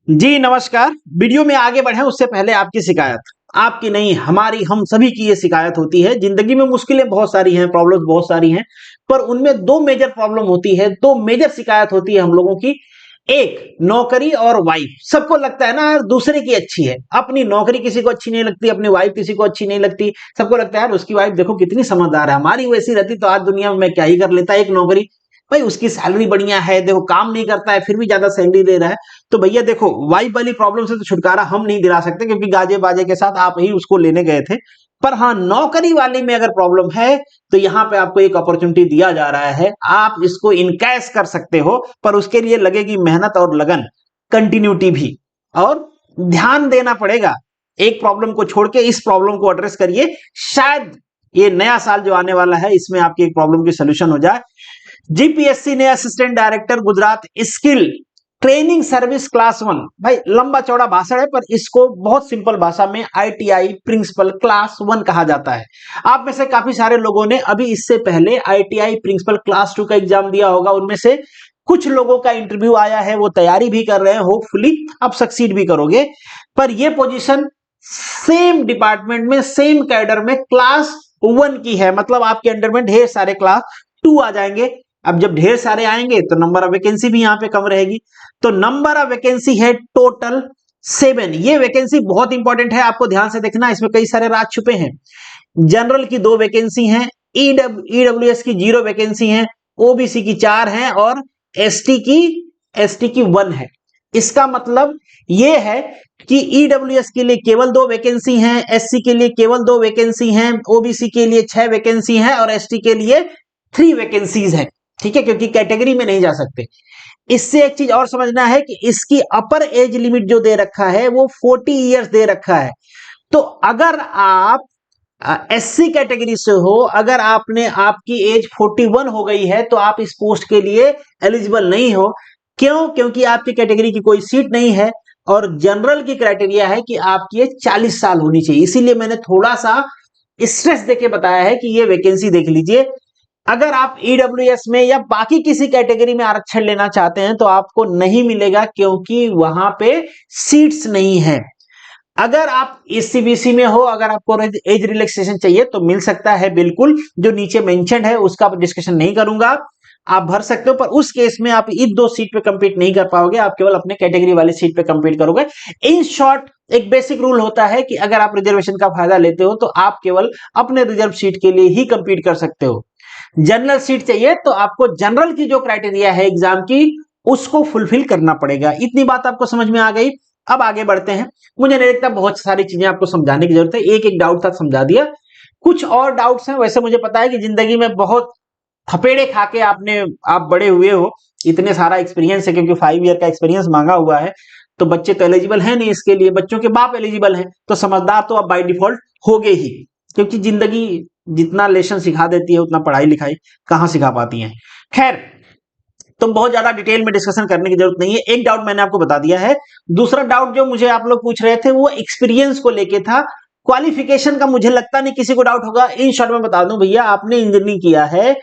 जी नमस्कार। वीडियो में आगे बढ़े उससे पहले आपकी शिकायत, आपकी नहीं हमारी, हम सभी की ये शिकायत होती है। जिंदगी में मुश्किलें बहुत सारी हैं, प्रॉब्लम्स बहुत सारी हैं, पर उनमें दो मेजर प्रॉब्लम होती है, दो मेजर शिकायत होती है हम लोगों की। एक नौकरी और वाइफ। सबको लगता है ना यार दूसरे की अच्छी है, अपनी नौकरी किसी को अच्छी नहीं लगती, अपनी वाइफ किसी को अच्छी नहीं लगती। सबको लगता है यार उसकी वाइफ देखो कितनी समझदार है, हमारी वैसी रहती तो आज दुनिया में मैं क्या ही कर लेता। एक नौकरी, भाई उसकी सैलरी बढ़िया है, देखो काम नहीं करता है फिर भी ज्यादा सैलरी दे रहा है। तो भैया देखो वाइफ वाली प्रॉब्लम से तो छुटकारा हम नहीं दिला सकते क्योंकि गाजे बाजे के साथ आप ही उसको लेने गए थे। पर हाँ, नौकरी वाली में अगर प्रॉब्लम है तो यहाँ पे आपको एक अपॉर्चुनिटी दिया जा रहा है, आप इसको इनकैश कर सकते हो, पर उसके लिए लगेगी मेहनत और लगन, कंटिन्यूटी भी, और ध्यान देना पड़ेगा। एक प्रॉब्लम को छोड़ के इस प्रॉब्लम को एड्रेस करिए, शायद ये नया साल जो आने वाला है इसमें आपकी एक प्रॉब्लम की सोल्यूशन हो जाए। जीपीएससी ने assistant director Gujarat skill training service class 1, भाई लंबा चौड़ा भाषण है पर इसको बहुत सिंपल भाषा में आईटीआई प्रिंसिपल क्लास 1 कहा जाता है। आप में से काफी सारे लोगों ने अभी इससे पहले आईटीआई प्रिंसिपल क्लास 2 का एग्जाम दिया होगा, उनमें से कुछ लोगों का इंटरव्यू आया है, वो तैयारी भी कर रहे हैं, होपफुली आप सक्सीड भी करोगे। पर ये पोजीशन सेम डिपार्टमेंट में सेम कैडर में क्लास 1 की है, मतलब आपके अंडर में ढेर सारे क्लास 2 आ जाएंगे। अब जब ढेर सारे आएंगे तो नंबर ऑफ वैकेंसी भी यहां पे कम रहेगी। तो नंबर ऑफ वैकेंसी है टोटल 7। ये वैकेंसी बहुत इंपॉर्टेंट है, आपको ध्यान से देखना, इसमें कई सारे राज छुपे हैं। जनरल की 2 वैकेंसी हैं, ईडब्ल्यूएस की 0 वैकेंसी है, ओबीसी की 4 है और एसटी की 1 है। इसका मतलब ये है कि ईडब्ल्यूएस के लिए केवल 2 वैकेंसी हैं, एससी के लिए केवल 2 वैकेंसी हैं, ओबीसी के लिए 6 वैकेंसी हैं और एसटी के लिए 3 वैकेंसीज हैं। ठीक है, क्योंकि कैटेगरी में नहीं जा सकते। इससे एक चीज और समझना है कि इसकी अपर एज लिमिट जो दे रखा है वो 40 इयर्स दे रखा है। तो अगर आप एससी कैटेगरी से हो, अगर आपकी एज 41 हो गई है तो आप इस पोस्ट के लिए एलिजिबल नहीं हो। क्यों? क्योंकि आपकी कैटेगरी की कोई सीट नहीं है और जनरल की क्राइटेरिया है कि आपकी एज 40 साल होनी चाहिए। इसीलिए मैंने थोड़ा सा स्ट्रेस देके बताया है कि ये वैकेंसी देख लीजिए। अगर आप ईडब्ल्यूएस में या बाकी किसी कैटेगरी में आरक्षण लेना चाहते हैं तो आपको नहीं मिलेगा, क्योंकि वहां पे सीट्स नहीं है। अगर आप ईसीबीसी में हो, अगर आपको एज रिलैक्सेशन चाहिए तो मिल सकता है, बिल्कुल, जो नीचे मेंशन है उसका डिस्कशन नहीं करूंगा, आप भर सकते हो। पर उस केस में आप इन 2 सीट पे कंपीट नहीं कर पाओगे, आप केवल अपने कैटेगरी वाली सीट पे कंपीट करोगे। इन शॉर्ट एक बेसिक रूल होता है कि अगर आप रिजर्वेशन का फायदा लेते हो तो आप केवल अपने रिजर्व सीट के लिए ही कंपीट कर सकते हो। जनरल सीट चाहिए तो आपको जनरल की जो क्राइटेरिया है एग्जाम की उसको फुलफिल करना पड़ेगा। इतनी बात आपको समझ में आ गई। अब आगे बढ़ते हैं। मुझे नहीं लगता बहुत सारी चीजें आपको समझाने की जरूरत है, एक एक डाउट तक समझा दिया। कुछ और डाउट्स हैं, वैसे मुझे पता है कि जिंदगी में बहुत थपेड़े खा के आप बड़े हुए हो, इतने सारा एक्सपीरियंस है, क्योंकि 5 ईयर का एक्सपीरियंस मांगा हुआ है। तो बच्चे तो एलिजिबल है नहीं इसके लिए, बच्चों के बाप एलिजिबल हैं, तो समझदार तो अब बाय डिफॉल्ट हो गए ही, क्योंकि जिंदगी जितना लेसन सिखा देती है उतना पढ़ाई लिखाई कहां सिखा पाती है। खैर, तो बहुत ज्यादा डिटेल में डिस्कशन करने की जरूरत नहीं है, एक डाउट मैंने आपको बता दिया है। दूसरा डाउट जो मुझे आप लोग पूछ रहे थे वो एक्सपीरियंस को लेके था। क्वालिफिकेशन का मुझे लगता नहीं किसी को डाउट होगा। इन शॉर्ट में बता दूं भैया, आपने इंजीनियरिंग किया है,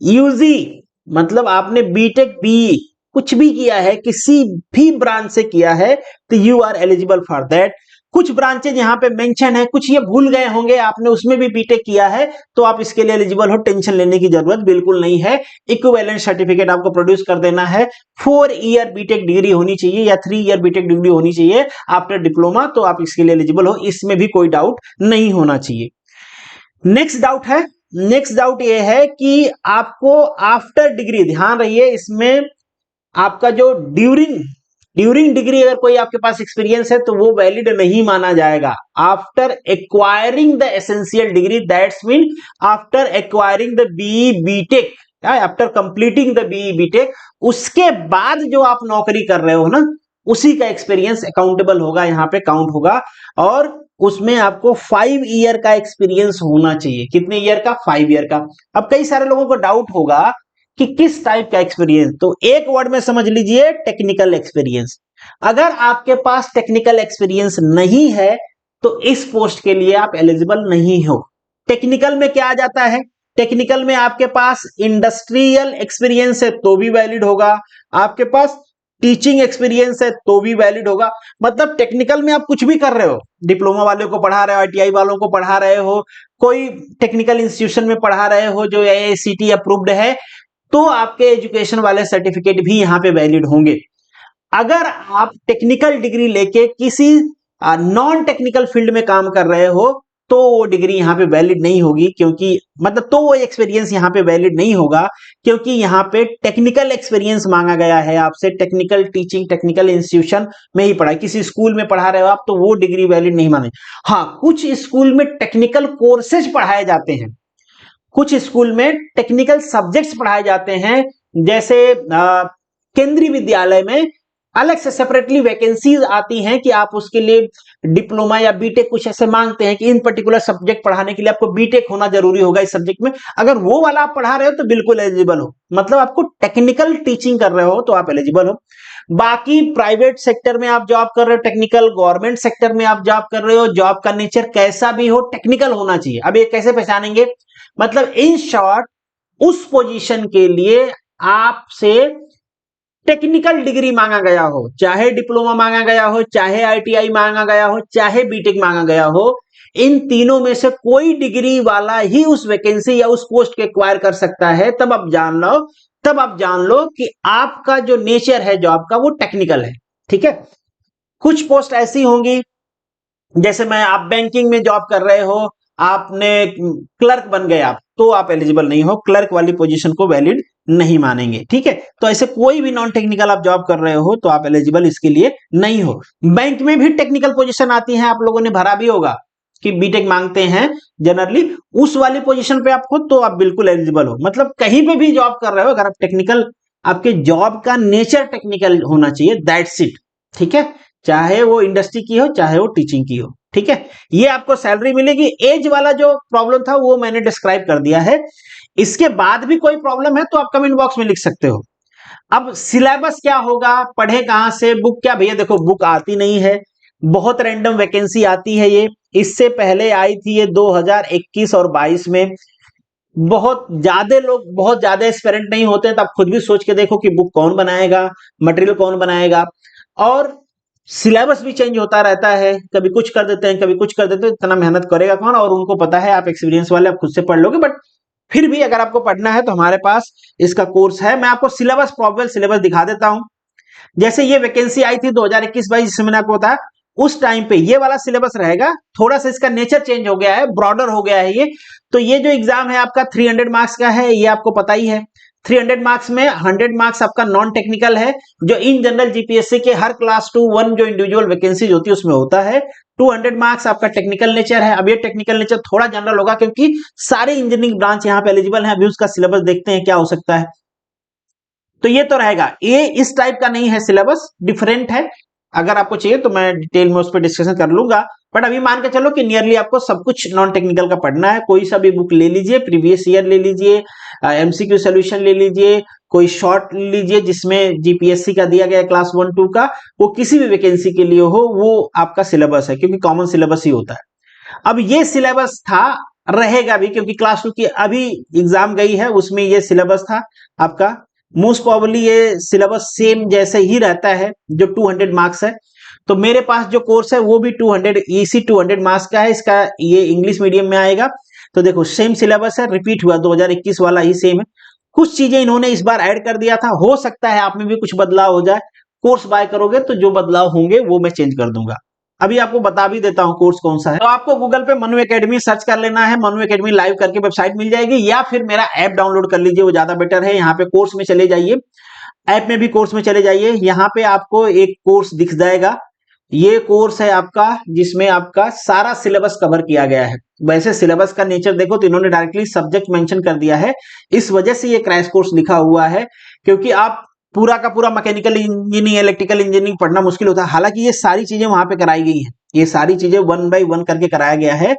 यूजी मतलब आपने बीटेक बीई कुछ भी किया है, किसी भी ब्रांच से किया है, तो you are eligible for that. कुछ ब्रांचेज यहाँ पे मेंशन है, कुछ ये भूल गए होंगे, आपने उसमें भी बीटेक किया है तो आप इसके लिए एलिजिबल हो, टेंशन लेने की जरूरत बिल्कुल नहीं है। इक्विवेलेंट सर्टिफिकेट आपको प्रोड्यूस कर देना है। 4 ईयर बीटेक डिग्री होनी चाहिए या 3 ईयर बीटेक डिग्री होनी चाहिए आफ्टर डिप्लोमा, तो आप इसके लिए एलिजिबल हो, इसमें भी कोई डाउट नहीं होना चाहिए। नेक्स्ट डाउट ये है कि आपको आफ्टर डिग्री, ध्यान रहिए इसमें, आपका जो ड्यूरिंग डिग्री अगर कोई आपके पास एक्सपीरियंस है तो वो वैलिड नहीं माना जाएगा। After acquiring the essential degree, that's mean after acquiring the BE B Tech, after completing the BE B Tech, उसके बाद जो आप नौकरी कर रहे हो ना, उसी का एक्सपीरियंस अकाउंटेबल होगा, यहाँ पे काउंट होगा। और उसमें आपको 5 ईयर का एक्सपीरियंस होना चाहिए। कितने ईयर का? 5 ईयर का। अब कई सारे लोगों को डाउट होगा कि किस टाइप का एक्सपीरियंस, तो एक वर्ड में समझ लीजिए, टेक्निकल एक्सपीरियंस। अगर आपके पास टेक्निकल एक्सपीरियंस नहीं है तो इस पोस्ट के लिए आप एलिजिबल नहीं हो। टेक्निकल में क्या आ जाता है? टेक्निकल में आपके पास इंडस्ट्रियल एक्सपीरियंस है तो भी वैलिड होगा, आपके पास टीचिंग एक्सपीरियंस है तो भी वैलिड होगा। मतलब टेक्निकल में आप कुछ भी कर रहे हो, डिप्लोमा वाले को पढ़ा रहे हो, आईटीआई वालों को पढ़ा रहे हो, कोई टेक्निकल इंस्टीट्यूशन में पढ़ा रहे हो जो AICTE अप्रूव्ड है, तो आपके एजुकेशन वाले सर्टिफिकेट भी यहाँ पे वैलिड होंगे। अगर आप टेक्निकल डिग्री लेके किसी नॉन टेक्निकल फील्ड में काम कर रहे हो तो वो डिग्री यहाँ पे वैलिड नहीं होगी, क्योंकि मतलब तो वो एक्सपीरियंस यहाँ पे वैलिड नहीं होगा, क्योंकि यहाँ पे टेक्निकल एक्सपीरियंस मांगा गया है आपसे। टेक्निकल टीचिंग, टेक्निकल इंस्टीट्यूशन में ही पढ़ा, किसी स्कूल में पढ़ा रहे हो आप तो वो डिग्री वैलिड नहीं माने। हाँ, कुछ स्कूल में टेक्निकल कोर्सेज पढ़ाए जाते हैं, कुछ स्कूल में टेक्निकल सब्जेक्ट्स पढ़ाए जाते हैं, जैसे केंद्रीय विद्यालय में अलग से सेपरेटली वैकेंसीज आती हैं कि आप उसके लिए डिप्लोमा या बीटेक कुछ ऐसे मांगते हैं कि इन पर्टिकुलर सब्जेक्ट पढ़ाने के लिए आपको बीटेक होना जरूरी होगा इस सब्जेक्ट में। अगर वो वाला आप पढ़ा रहे हो तो बिल्कुल एलिजिबल हो, मतलब आपको टेक्निकल टीचिंग कर रहे हो तो आप एलिजिबल हो। बाकी प्राइवेट सेक्टर में आप जॉब कर रहे हो टेक्निकल, गवर्नमेंट सेक्टर में आप जॉब कर रहे हो, जॉब का नेचर कैसा भी हो टेक्निकल होना चाहिए। अब ये कैसे पहचानेंगे, मतलब इन शॉर्ट उस पोजीशन के लिए आपसे टेक्निकल डिग्री मांगा गया हो, चाहे डिप्लोमा मांगा गया हो, चाहे आईटीआई मांगा गया हो, चाहे बीटेक मांगा गया हो, इन तीनों में से कोई डिग्री वाला ही उस वैकेंसी या उस पोस्ट को एक्वायर कर सकता है। तब आप जान लो कि आपका जो नेचर है जॉब का वो टेक्निकल है। ठीक है, कुछ पोस्ट ऐसी होंगी, जैसे आप बैंकिंग में जॉब कर रहे हो, आपने क्लर्क बन गए आप, तो आप एलिजिबल नहीं हो, क्लर्क वाली पोजीशन को वैलिड नहीं मानेंगे। ठीक है, तो ऐसे कोई भी नॉन टेक्निकल आप जॉब कर रहे हो तो आप एलिजिबल इसके लिए नहीं हो। बैंक में भी टेक्निकल पोजीशन आती है, आप लोगों ने भरा भी होगा कि बीटेक मांगते हैं जनरली, उस वाली पोजीशन पे आप हो तो आप बिल्कुल एलिजिबल हो। मतलब कहीं पे भी जॉब कर रहे हो, अगर आप टेक्निकल, आपके जॉब का नेचर टेक्निकल होना चाहिए, दैट्स इट। ठीक है, चाहे वो इंडस्ट्री की हो, चाहे वो टीचिंग की हो। ठीक है, ये आपको सैलरी मिलेगी। एज वाला जो प्रॉब्लम था वो मैंने डिस्क्राइब कर दिया है। इसके बाद भी कोई प्रॉब्लम है तो आप कमेंट बॉक्स में लिख सकते हो। अब सिलेबस क्या होगा, पढ़े कहां से, बुक क्या, भैया देखो बुक आती नहीं है, बहुत रैंडम वैकेंसी आती है। ये इससे पहले आई थी ये 2021 और 22 में। बहुत ज्यादा एस्पिरेंट नहीं होते हैं, तो आप खुद भी सोच के देखो कि बुक कौन बनाएगा, मटेरियल कौन बनाएगा, और सिलेबस भी चेंज होता रहता है, कभी कुछ कर देते हैं, कभी कुछ कर देते हैं, इतना मेहनत करेगा कौन, और उनको पता है, आप एक्सपीरियंस वाले, आप खुद से पढ़ लोगे। बट फिर भी अगर आपको पढ़ना है तो हमारे पास इसका कोर्स है। मैं आपको सिलेबस, प्रॉपर सिलेबस दिखा देता हूं। जैसे ये वैकेंसी आई थी 2021-22, जिसमें मैंने आपको बताया, उस टाइम पे ये वाला सिलेबस रहेगा। थोड़ा सा इसका नेचर चेंज हो गया है, ब्रॉडर हो गया है ये। तो ये जो एग्जाम है आपका 300 मार्क्स का है, ये आपको पता ही है। 300 मार्क्स में 100 मार्क्स आपका नॉन टेक्निकल है, जो इन जनरल जीपीएससी के हर क्लास 2-1 जो इंडिविजुअल वैकेंसी होती है उसमें होता है। 200 मार्क्स आपका टेक्निकल नेचर है। अब ये टेक्निकल नेचर थोड़ा जनरल होगा, क्योंकि सारे इंजीनियरिंग ब्रांच यहाँ पे एलिजिबल है। अभी उसका सिलेबस देखते हैं क्या हो सकता है। तो ये तो रहेगा, ये इस टाइप का नहीं है, सिलेबस डिफरेंट है। अगर आपको चाहिए तो मैं डिटेल में उस पर डिस्कशन कर लूंगा, बट अभी मान के चलो कि नियरली आपको सब कुछ नॉन टेक्निकल का पढ़ना है। कोई सा भी बुक ले लीजिए, प्रीवियस ईयर ले लीजिए, एमसीक्यू सॉल्यूशन ले लीजिए, कोई शॉर्ट लीजिए जिसमें जीपीएससी का दिया गया क्लास 1-2 का, वो किसी भी वैकेंसी के लिए हो, वो आपका सिलेबस है, क्योंकि कॉमन सिलेबस ही होता है। अब ये सिलेबस था, रहेगा भी, क्योंकि क्लास 2 की अभी एग्जाम गई है, उसमें ये सिलेबस था आपका। मोस्ट प्रोबेबली ये सिलेबस सेम जैसे ही रहता है, जो 200 मार्क्स है। तो मेरे पास जो कोर्स है वो भी 200 मार्क्स का है। इसका ये इंग्लिश मीडियम में आएगा। तो देखो सेम सिलेबस है, रिपीट हुआ, 2021 वाला ही सेम है। कुछ चीजें इन्होंने इस बार ऐड कर दिया था, हो सकता है आप में भी कुछ बदलाव हो जाए। कोर्स बाय करोगे तो जो बदलाव होंगे वो मैं चेंज कर दूंगा। अभी आपको बता भी देता हूं कोर्स कौन सा है। तो आपको गूगल पे मनु एकेडमी सर्च कर लेना है, मनु एकेडमी लाइव करके वेबसाइट मिल जाएगी, या फिर मेरा ऐप डाउनलोड कर लीजिए, वो ज्यादा बेटर है। यहाँ पे कोर्स में चले जाइए, ऐप में भी कोर्स में चले जाइए, यहाँ पे आपको एक कोर्स दिख जाएगा। ये कोर्स है आपका, जिसमें आपका सारा सिलेबस कवर किया गया है। वैसे सिलेबस का नेचर देखो तो इन्होंने डायरेक्टली सब्जेक्ट मेंशन कर दिया है, इस वजह से ये क्रैश कोर्स लिखा हुआ है, क्योंकि आप पूरा का पूरा मैकेनिकल इंजीनियरिंग, इलेक्ट्रिकल इंजीनियरिंग पढ़ना मुश्किल होता है। हालांकि ये सारी चीजें वहां पे कराई गई हैं, ये सारी चीजें 1 by 1 करके कराया गया है।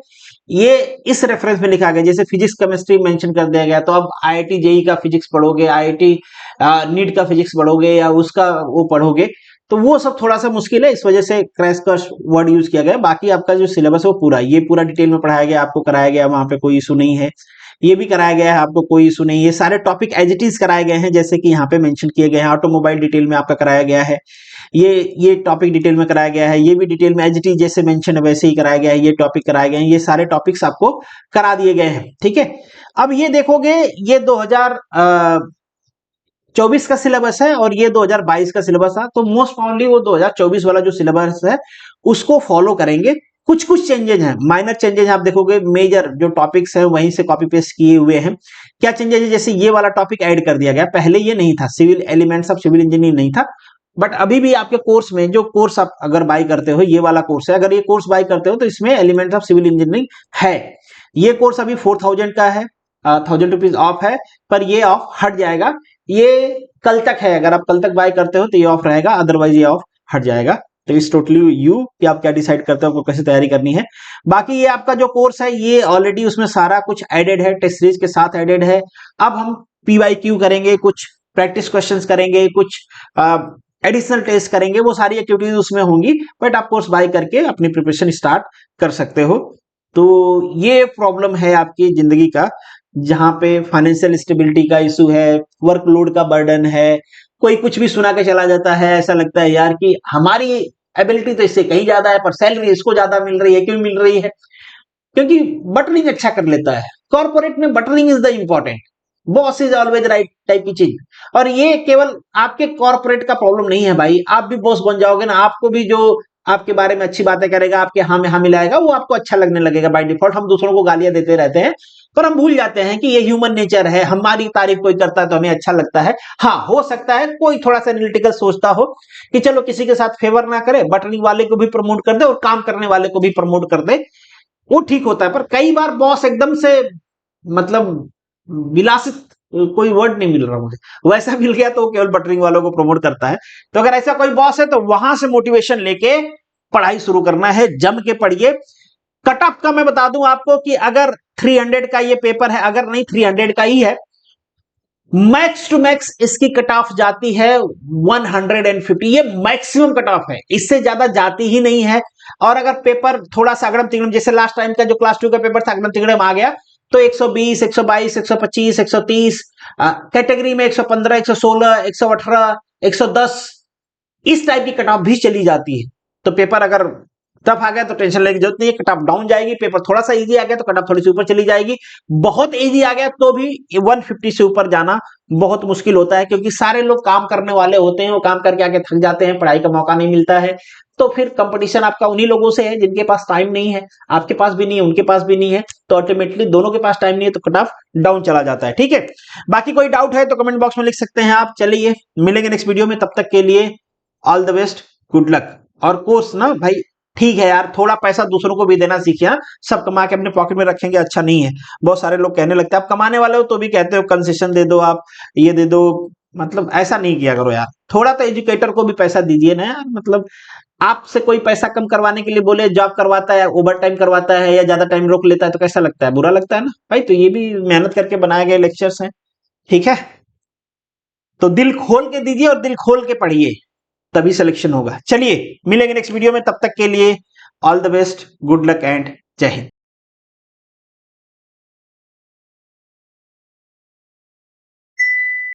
ये इस रेफरेंस में लिखा गया, जैसे फिजिक्स केमिस्ट्री मेंशन कर दिया गया, तो अब आईआईटी जेई का फिजिक्स पढ़ोगे, आईआईटी नीट का फिजिक्स पढ़ोगे, या उसका वो पढ़ोगे, तो वो सब थोड़ा सा मुश्किल है, इस वजह से क्रैश कोर्स वर्ड यूज किया गया। बाकी आपका जो सिलेबस है वो पूरा, ये पूरा डिटेल में पढ़ाया गया, आपको कराया गया, वहां पे कोई इशू नहीं है। ये भी कराया गया है आपको, कोई इशू नहीं। ये सारे टॉपिक एज इट इज कराए गए हैं जैसे कि यहाँ पे मेंशन किए गए हैं। ऑटोमोबाइल डिटेल में आपका कराया गया है, ये टॉपिक डिटेल में कराया गया है, ये भी डिटेल में एज इट इज जैसे मेंशन है वैसे ही कराया गया है, ये टॉपिक कराए गए हैं, ये सारे टॉपिक्स आपको करा दिए गए हैं। ठीक है, अब ये देखोगे ये 2024 का सिलेबस है और ये 2022 का सिलेबस है, तो मोस्ट प्रॉब्ली वो 2024 वाला जो सिलेबस है उसको फॉलो करेंगे। कुछ कुछ चेंजेज हैं, माइनर चेंजेज आप देखोगे, मेजर जो टॉपिक्स हैं वहीं से कॉपी पेस्ट किए हुए हैं। क्या चेंजेज है, जैसे ये वाला टॉपिक ऐड कर दिया गया, पहले ये नहीं था, civil elements of civil engineering नहीं था, बट अभी भी आपके कोर्स में जो कोर्स आप अगर बाय करते हो, ये वाला कोर्स है, अगर ये कोर्स बाय करते हो तो इसमें एलिमेंट्स ऑफ सिविल इंजीनियरिंग है। ये कोर्स अभी 4000 का है, 1000 रुपीज ऑफ है, पर ये ऑफ हट जाएगा। ये कल तक है, अगर आप कल तक बाय करते हो तो ये ऑफ रहेगा, अदरवाइज ये ऑफ हट जाएगा। तो इस टोटली यू कि आप क्या डिसाइड करते हो, आपको कैसे तैयारी करनी है। बाकी ये आपका जो कोर्स है ये ऑलरेडी उसमें सारा कुछ एडेड है, टेस्ट सीरीज के साथ एडेड है। अब हम PYQ करेंगे, कुछ प्रैक्टिस क्वेश्चंस करेंगे, कुछ एडिशनल टेस्ट करेंगे, वो सारी एक्टिविटीज उसमें होंगी, बट आप कोर्स बाय करके अपनी प्रिपरेशन स्टार्ट कर सकते हो। तो ये प्रॉब्लम है आपकी जिंदगी का, जहां पे फाइनेंशियल स्टेबिलिटी का इशू है, वर्कलोड का बर्डन है, कोई कुछ भी सुना के चला जाता है, ऐसा लगता है यार कि हमारी एबिलिटी तो इससे कहीं ज्यादा है पर सैलरी इसको ज्यादा मिल रही है। क्यों मिल रही है? क्योंकि बटरिंग अच्छा कर लेता है। कॉर्पोरेट में buttering is the important, boss is always right type की चीज। और ये केवल आपके कॉर्पोरेट का प्रॉब्लम नहीं है भाई, आप भी बॉस बन जाओगे ना, आपको भी जो आपके बारे में अच्छी बातें करेगा, आपके हाँ में हाँ मिलाएगा, वो आपको अच्छा लगने लगेगा बाय डिफॉल्ट। हम दूसरों को गालियां देते रहते हैं पर हम भूल जाते हैं कि ये ह्यूमन नेचर है, हमारी तारीफ कोई करता है तो हमें अच्छा लगता है। हाँ, हो सकता है कोई थोड़ा सा एनालिटिकल सोचता हो कि चलो किसी के साथ फेवर ना करे, बटनिंग वाले को भी प्रमोट कर दे और काम करने वाले को भी प्रमोट कर दे, वो ठीक होता है। पर कई बार बॉस एकदम से मतलब विलासित, कोई वर्ड नहीं मिल रहा मुझे, वैसा मिल गया तो वो केवल बटरिंग वालों को प्रमोट करता है। तो अगर ऐसा कोई बॉस है तो वहां से मोटिवेशन लेके पढ़ाई शुरू करना है, जम के पढ़िए। कट ऑफ का मैं बता दूं आपको कि अगर 300 का ये पेपर है, अगर नहीं 300 का ही है, मैक्स टू मैक्स इसकी कट ऑफ जाती है 150। ये मैक्सिमम कट ऑफ है, इससे ज्यादा जाती ही नहीं है। और अगर पेपर थोड़ा सा अगड़म तिगड़म, जैसे लास्ट टाइम का जो क्लास 2 का पेपर था अगड़म तिगड़म आ गया, तो 120, 122, 125, 130, कैटेगरी में 115, 116, 118, 110, इस टाइप की कट ऑफ भी चली जाती है। तो पेपर अगर टफ आ गया तो टेंशन लेने की जरूरत नहीं है, कट ऑफ डाउन जाएगी। पेपर थोड़ा सा इजी आ गया तो कट ऑफ थोड़ी सी ऊपर चली जाएगी। बहुत इजी आ गया तो भी 150 से ऊपर जाना बहुत मुश्किल होता है, क्योंकि सारे लोग काम करने वाले होते हैं, वो काम करके आके थक जाते हैं, पढ़ाई का मौका नहीं मिलता है। तो फिर कंपटीशन आपका उन्हीं लोगों से है जिनके पास टाइम नहीं है, आपके पास भी नहीं है, उनके पास भी नहीं है, तो अल्टीमेटली दोनों के पास टाइम नहीं है तो कट ऑफ डाउन चला जाता है। ठीक है, बाकी कोई डाउट है तो कमेंट बॉक्स में लिख सकते हैं आप। चलिए मिलेंगे नेक्स्ट वीडियो में, तब तक के लिए all the best, good luck. और कोर्स ना भाई ठीक है यार, थोड़ा पैसा दूसरों को भी देना सीखिए। सब कमा के अपने पॉकेट में रखेंगे अच्छा नहीं है। बहुत सारे लोग कहने लगते हैं, आप कमाने वाले हो तो भी कहते हो कंसेशन दे दो, आप ये दे दो, मतलब ऐसा नहीं किया करो यार। थोड़ा तो एजुकेटर को भी पैसा दीजिए ना यार। मतलब आपसे कोई पैसा कम करवाने के लिए बोले, जॉब करवाता है, ओवर टाइम करवाता है या ज्यादा टाइम रोक लेता है तो कैसा लगता है? बुरा लगता है ना भाई। तो ये भी मेहनत करके बनाए गए लेक्चर्स हैं, ठीक है? तो दिल खोल के दीजिए और दिल खोल के पढ़िए, तभी सिलेक्शन होगा। चलिए मिलेंगे नेक्स्ट वीडियो में, तब तक के लिए all the best, good luck and जय हिंद।